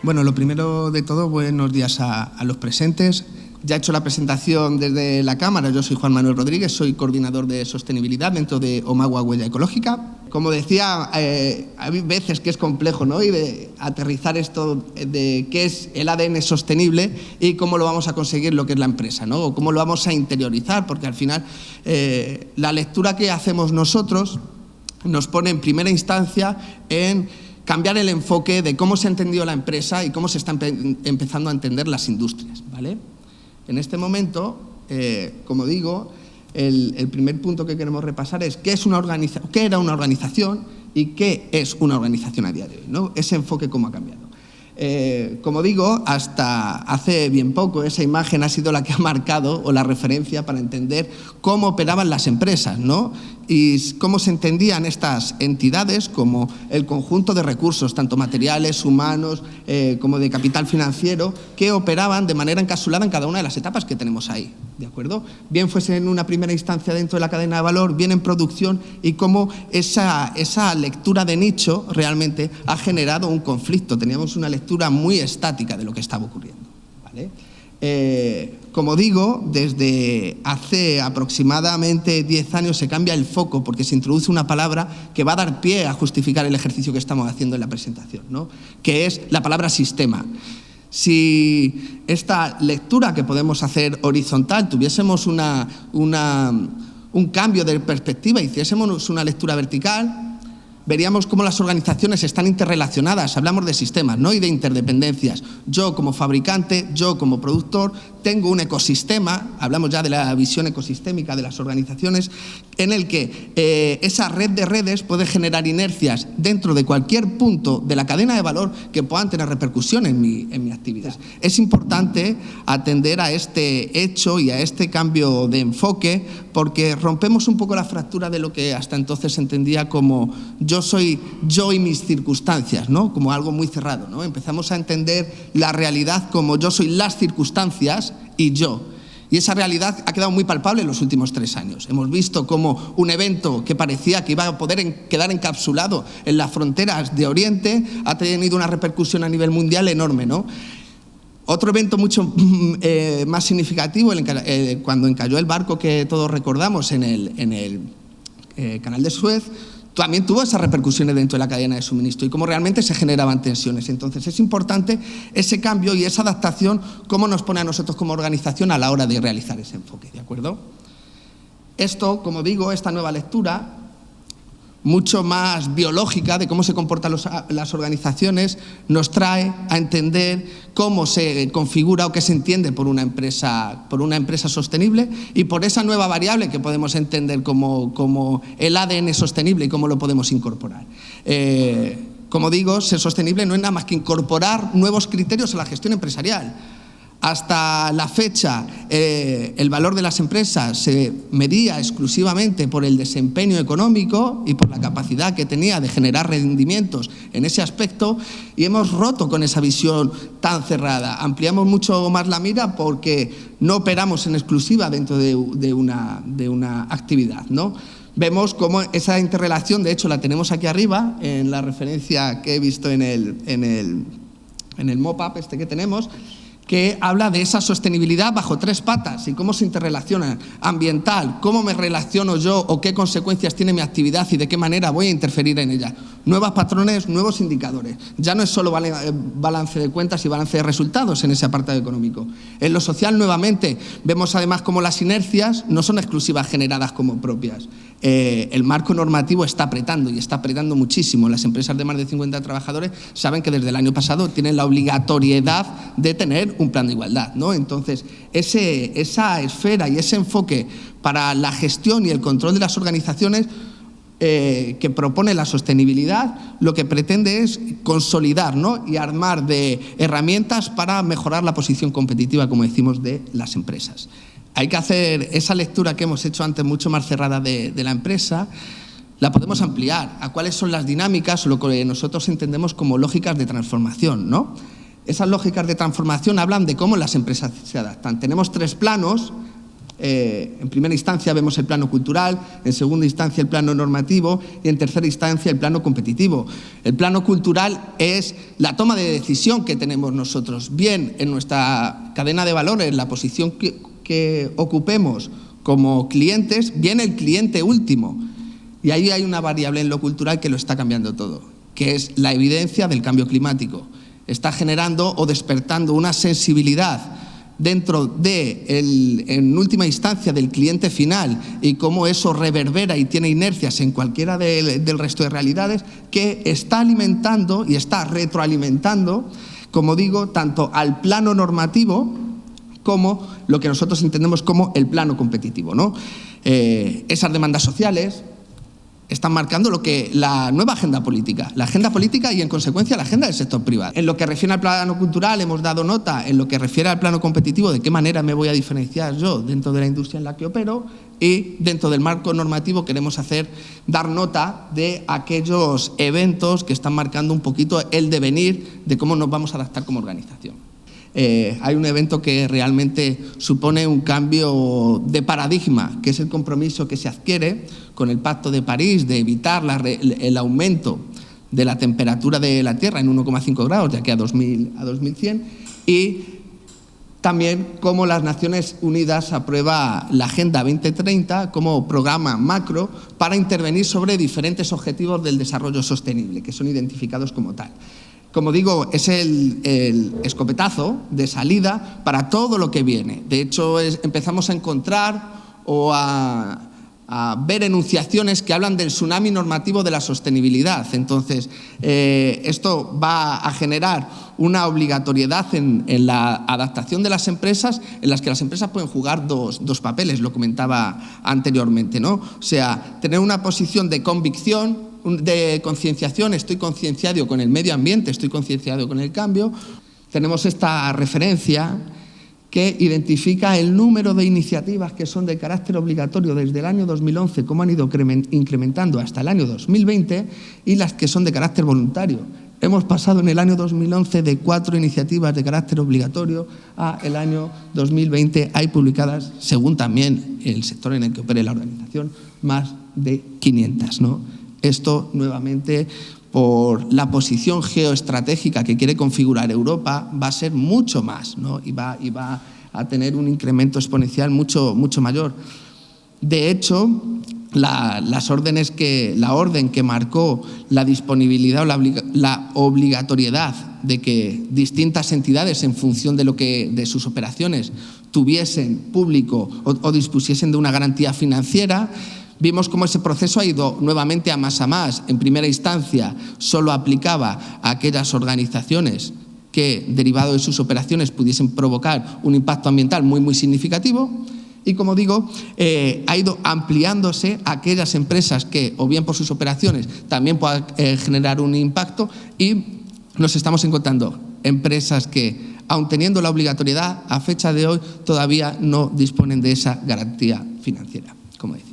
Bueno, lo primero de todo, buenos días a los presentes. Ya he hecho la presentación desde la Cámara. Yo soy Juan Manuel Rodríguez, soy coordinador de sostenibilidad dentro de Omagua Huella Ecológica. Como decía, hay veces que es complejo, ¿no? Y de aterrizar esto de qué es el ADN sostenible y cómo lo vamos a conseguir lo que es la empresa, ¿no? O cómo lo vamos a interiorizar, porque al final la lectura que hacemos nosotros nos pone en primera instancia en cambiar el enfoque de cómo se ha entendido la empresa y cómo se están empezando a entender las industrias, ¿vale? En este momento, como digo, el primer punto que queremos repasar es qué era una organización y qué es una organización a día de hoy, ¿no? Ese enfoque cómo ha cambiado. Como digo, hasta hace bien poco esa imagen ha sido la que ha marcado o la referencia para entender cómo operaban las empresas, ¿no? Y cómo se entendían estas entidades como el conjunto de recursos, tanto materiales, humanos, como de capital financiero, que operaban de manera encapsulada en cada una de las etapas que tenemos ahí, ¿de acuerdo? Bien fuese en una primera instancia dentro de la cadena de valor, bien en producción, y cómo esa lectura de nicho realmente ha generado un conflicto. Teníamos una lectura muy estática de lo que estaba ocurriendo, ¿vale? Como digo, desde hace aproximadamente 10 años se cambia el foco porque se introduce una palabra que va a dar pie a justificar el ejercicio que estamos haciendo en la presentación, ¿no? Que es la palabra sistema. Si esta lectura que podemos hacer horizontal tuviésemos un cambio de perspectiva, hiciésemos una lectura vertical, veríamos cómo las organizaciones están interrelacionadas. Hablamos de sistemas, ¿no? Y de interdependencias. Yo como fabricante, yo como productor, tengo un ecosistema, hablamos ya de la visión ecosistémica de las organizaciones, en el que esa red de redes puede generar inercias dentro de cualquier punto de la cadena de valor que puedan tener repercusión en mi actividad. Es importante atender a este hecho y a este cambio de enfoque porque rompemos un poco la fractura de lo que hasta entonces se entendía como yo soy yo y mis circunstancias, ¿no? Como algo muy cerrado, ¿no? Empezamos a entender la realidad como yo soy las circunstancias y yo. Y esa realidad ha quedado muy palpable en los últimos 3 años. Hemos visto cómo un evento que parecía que iba a poder quedar encapsulado en las fronteras de Oriente ha tenido una repercusión a nivel mundial enorme, ¿no? Otro evento mucho más significativo, cuando encalló el barco que todos recordamos en el canal de Suez, también tuvo esas repercusiones dentro de la cadena de suministro y cómo realmente se generaban tensiones. Entonces es importante ese cambio y esa adaptación, cómo nos pone a nosotros como organización a la hora de realizar ese enfoque, ¿de acuerdo? Esto, como digo, esta nueva lectura, mucho más biológica de cómo se comportan las organizaciones, nos trae a entender cómo se configura o qué se entiende por una empresa sostenible y por esa nueva variable que podemos entender como el ADN sostenible y cómo lo podemos incorporar. Como digo, ser sostenible no es nada más que incorporar nuevos criterios a la gestión empresarial. Hasta la fecha, el valor de las empresas se medía exclusivamente por el desempeño económico y por la capacidad que tenía de generar rendimientos en ese aspecto y hemos roto con esa visión tan cerrada. Ampliamos mucho más la mira porque no operamos en exclusiva dentro de una actividad, ¿no? Vemos cómo esa interrelación, de hecho la tenemos aquí arriba, en la referencia que he visto en el mop-up que tenemos, que habla de esa sostenibilidad bajo 3 patas y cómo se interrelacionan. Ambiental, cómo me relaciono yo o qué consecuencias tiene mi actividad y de qué manera voy a interferir en ella. Nuevos patrones, nuevos indicadores. Ya no es solo balance de cuentas y balance de resultados en ese apartado económico. En lo social, nuevamente, vemos además cómo las inercias no son exclusivas generadas como propias. El marco normativo está apretando y está apretando muchísimo. Las empresas de más de 50 trabajadores saben que desde el año pasado tienen la obligatoriedad de tener un plan de igualdad, ¿no? Entonces, esa esfera y ese enfoque para la gestión y el control de las organizaciones que propone la sostenibilidad, lo que pretende es consolidar, ¿no? Y armar de herramientas para mejorar la posición competitiva, como decimos, de las empresas. Hay que hacer esa lectura que hemos hecho antes mucho más cerrada de la empresa, la podemos ampliar a cuáles son las dinámicas o lo que nosotros entendemos como lógicas de transformación, ¿no? Esas lógicas de transformación hablan de cómo las empresas se adaptan. Tenemos 3 planos En primera instancia vemos el plano cultural, en segunda instancia el plano normativo y en tercera instancia el plano competitivo. El plano cultural es la toma de decisión que tenemos nosotros, bien en nuestra cadena de valores, la posición que ocupemos como clientes, bien el cliente último. Y ahí hay una variable en lo cultural que lo está cambiando todo, que es la evidencia del cambio climático. Está generando o despertando una sensibilidad dentro de, en última instancia, del cliente final y cómo eso reverbera y tiene inercias en cualquiera del resto de realidades, que está alimentando y está retroalimentando, como digo, tanto al plano normativo como lo que nosotros entendemos como el plano competitivo, ¿no? Esas demandas sociales están marcando lo que la nueva agenda política y en consecuencia la agenda del sector privado. En lo que refiere al plano cultural hemos dado nota, en lo que refiere al plano competitivo, de qué manera me voy a diferenciar yo dentro de la industria en la que opero, y dentro del marco normativo queremos dar nota de aquellos eventos que están marcando un poquito el devenir de cómo nos vamos a adaptar como organización. Hay un evento que realmente supone un cambio de paradigma, que es el compromiso que se adquiere con el Pacto de París de evitar el aumento de la temperatura de la Tierra en 1,5 grados de aquí a 2100, y también cómo las Naciones Unidas aprueba la Agenda 2030 como programa macro para intervenir sobre diferentes objetivos del desarrollo sostenible, que son identificados como tal. Como digo, es el escopetazo de salida para todo lo que viene. De hecho, empezamos a encontrar o a ver enunciaciones que hablan del tsunami normativo de la sostenibilidad. Entonces, esto va a generar una obligatoriedad en la adaptación de las empresas, en las que las empresas pueden jugar dos papeles, lo comentaba anteriormente, ¿no? O sea, tener una posición de convicción, de concienciación, estoy concienciado con el medio ambiente, estoy concienciado con el cambio. Tenemos esta referencia que identifica el número de iniciativas que son de carácter obligatorio desde el año 2011, cómo han ido incrementando hasta el año 2020, y las que son de carácter voluntario. Hemos pasado en el año 2011 de 4 iniciativas de carácter obligatorio a el año 2020 hay publicadas, según también el sector en el que opere la organización, más de 500, ¿no? Esto, nuevamente, por la posición geoestratégica que quiere configurar Europa, va a ser mucho más, ¿no? y va a tener un incremento exponencial mucho mayor. De hecho, la orden que marcó la disponibilidad o la obligatoriedad de que distintas entidades, en función de sus operaciones, tuviesen público o dispusiesen de una garantía financiera, vimos cómo ese proceso ha ido nuevamente a más. En primera instancia solo aplicaba a aquellas organizaciones que, derivado de sus operaciones, pudiesen provocar un impacto ambiental muy significativo. Y, como digo, ha ido ampliándose a aquellas empresas que, o bien por sus operaciones, también puedan generar un impacto, y nos estamos encontrando empresas que, aun teniendo la obligatoriedad, a fecha de hoy todavía no disponen de esa garantía financiera, como decía.